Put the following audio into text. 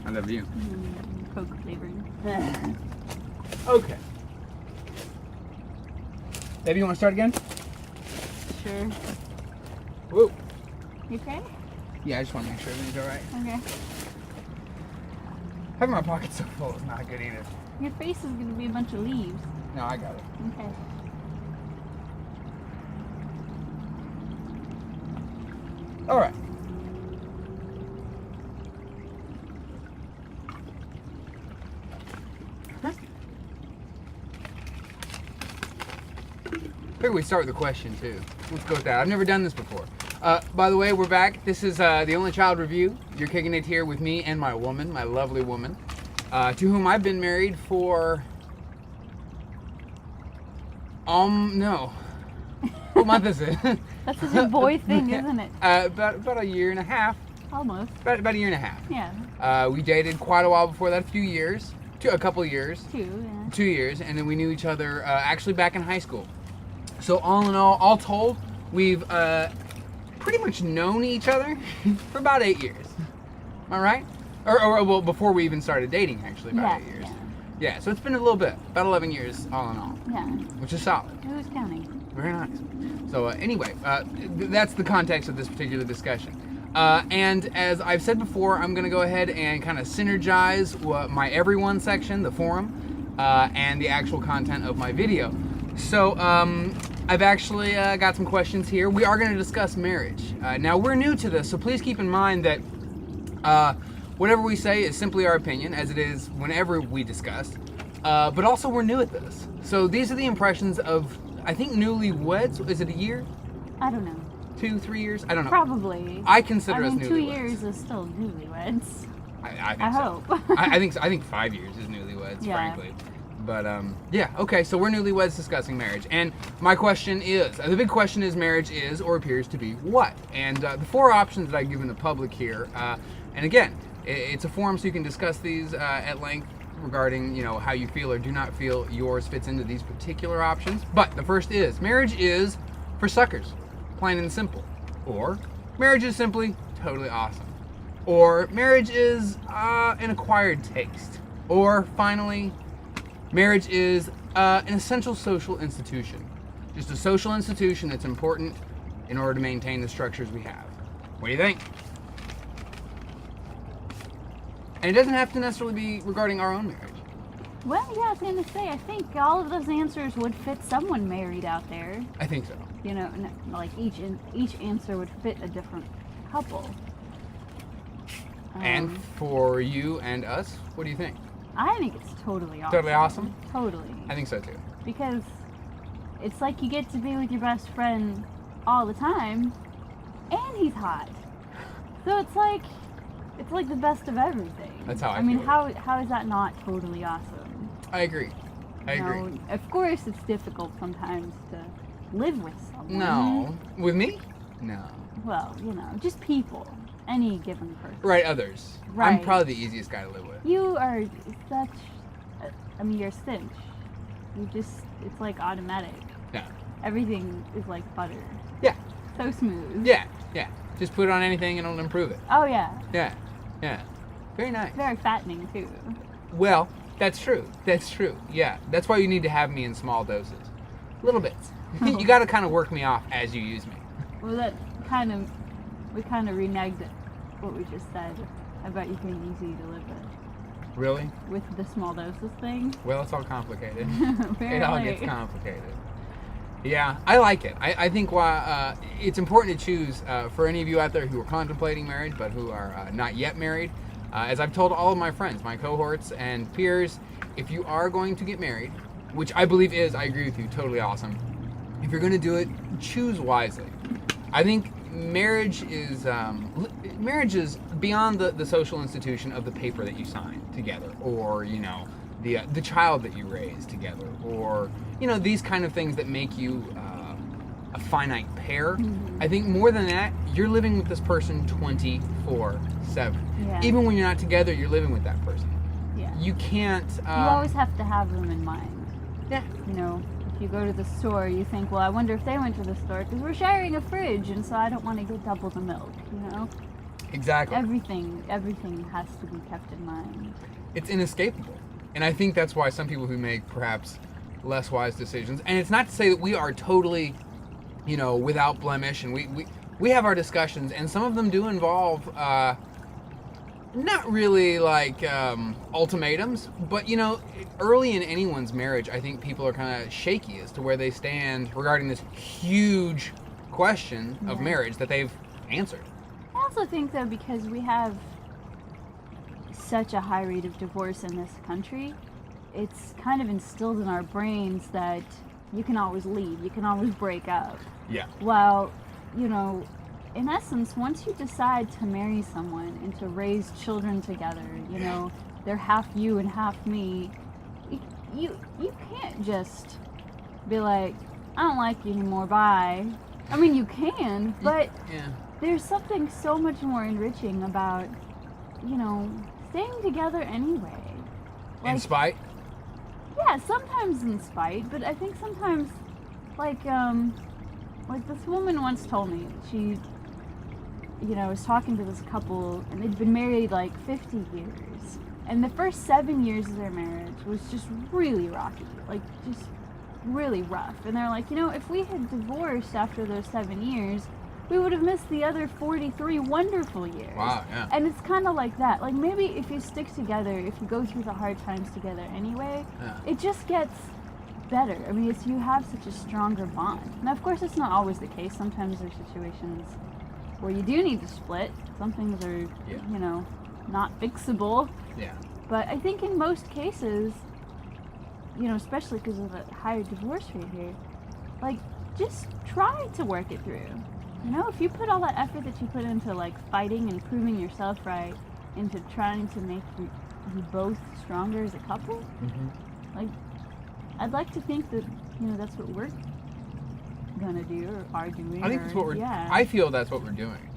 I love you. Coke flavored. Okay. Baby, you want to start again? Sure. Whoa. You okay? Yeah, I just want to make sure everything's all right. Okay. Having my pockets so full is not good either. Your face is gonna be a bunch of leaves. No, I got it. Okay. All right. I figure we start with the question too. Let's go with that. I've never done this before. By the way, we're back. This is the Only Child Review. You're kicking it here with me and my woman, my lovely woman, to whom I've been married for no. What month is it? That's such a boy thing, isn't it? About a year and a half. Almost. About a year and a half. Yeah. We dated quite a while before that, a couple of years. 2, yeah. 2 years, and then we knew each other actually back in high school. So all in all told, we've pretty much known each other for about 8 years. Am I right? Or well, before we even started dating, actually, about 8 years. Yeah, so it's been a little bit, about 11 years all in all. Yeah. Which is solid. Who's counting? Very nice. So anyway, that's the context of this particular discussion. And as I've said before, I'm going to go ahead and kind of synergize my everyone section, the forum, and the actual content of my video. So I've actually got some questions here. We are going to discuss marriage. Now, we're new to this, so please keep in mind that whatever we say is simply our opinion, as it is whenever we discuss. But also, we're new at this. So these are the impressions of, I think, newlyweds. Is it a year? I don't know. 2, 3 years? I don't know. Probably. I consider us newlyweds. 2 years is still newlyweds. I think I so. hope. I think 5 years is newlyweds, Yeah. frankly. But yeah, okay, so we're newlyweds discussing marriage. And my question is, the big question is, marriage is or appears to be what? And the 4 options that I've given the public here, and again, it's a forum so you can discuss these at length regarding, how you feel or do not feel yours fits into these particular options. But the first is, marriage is for suckers, plain and simple. Or, marriage is simply totally awesome. Or, marriage is an acquired taste. Or, finally, marriage is an essential social institution. Just a social institution that's important in order to maintain the structures we have. What do you think? And it doesn't have to necessarily be regarding our own marriage. Well, yeah, I was going to say, I think all of those answers would fit someone married out there. I think so. Like each answer would fit a different couple. And for you and us, what do you think? I think it's totally awesome. Totally awesome? Totally. I think so too. Because it's like you get to be with your best friend all the time, and he's hot. So it's like the best of everything. That's how I mean, feel. how is that not totally awesome? I agree. I agree. Of course, it's difficult sometimes to live with someone. No. With me? No. Well, just people. Any given person. Right, others. Right. I'm probably the easiest guy to live with. You are you're a cinch. It's like automatic. Yeah. Everything is like butter. Yeah. So smooth. Yeah. Just put it on anything and it'll improve it. Oh, yeah. Yeah. Very nice. Very fattening, too. Well, that's true. Yeah. That's why you need to have me in small doses. Little bits. You got to kind of work me off as you use me. Well, we kind of reneged what we just said about you being easy to live with. Really? With the small doses thing. Well, it's all complicated. Apparently. It all gets complicated. Yeah, I like it. I think it's important to choose for any of you out there who are contemplating marriage but who are not yet married. As I've told all of my friends, my cohorts and peers, if you are going to get married, which I believe is, I agree with you, totally awesome. If you're going to do it, choose wisely. I think marriage is beyond the social institution of the paper that you sign together, or the child that you raise together, or these kind of things that make you a finite pair. Mm-hmm. I think more than that, you're living with this person 24/7. Yeah. Even when you're not together, you're living with that person. Yeah. You can't. You always have to have them in mind. Yeah. If you go to the store, you think, well, I wonder if they went to the store because we're sharing a fridge, and so I don't want to get double the milk. Exactly. Everything has to be kept in mind. It's inescapable. And I think that's why some people who make perhaps less wise decisions, and it's not to say that we are totally, without blemish, and we have our discussions, and some of them do involve not really like ultimatums, but early in anyone's marriage, I think people are kind of shaky as to where they stand regarding this huge question of marriage that they've answered. I also think, though, because we have such a high rate of divorce in this country, it's kind of instilled in our brains that you can always leave, you can always break up. Yeah. Well, in essence, once you decide to marry someone and to raise children together, they're half you and half me, you can't just be like, I don't like you anymore, bye. I mean, you can, but there's something so much more enriching about, staying together anyway. In spite? Yeah, sometimes in spite, but I think sometimes, like this woman once told me, she, was talking to this couple, and they'd been married like 50 years. And the first 7 years of their marriage was just really rocky, like just really rough. And they're like, if we had divorced after those 7 years, we would have missed the other 43 wonderful years. Wow, yeah. And it's kind of like that. Like, maybe if you stick together, if you go through the hard times together anyway, it just gets better. I mean, you have such a stronger bond. Now, of course, it's not always the case. Sometimes there's situations where you do need to split. Some things are, not fixable. Yeah. But I think in most cases, especially because of the higher divorce rate here, like, just try to work it through. If you put all that effort that you put into, like, fighting and proving yourself right, into trying to make you both stronger as a couple, like, I'd like to think that, that's what we're gonna do or are doing. I think that's what we're. I feel that's what we're doing.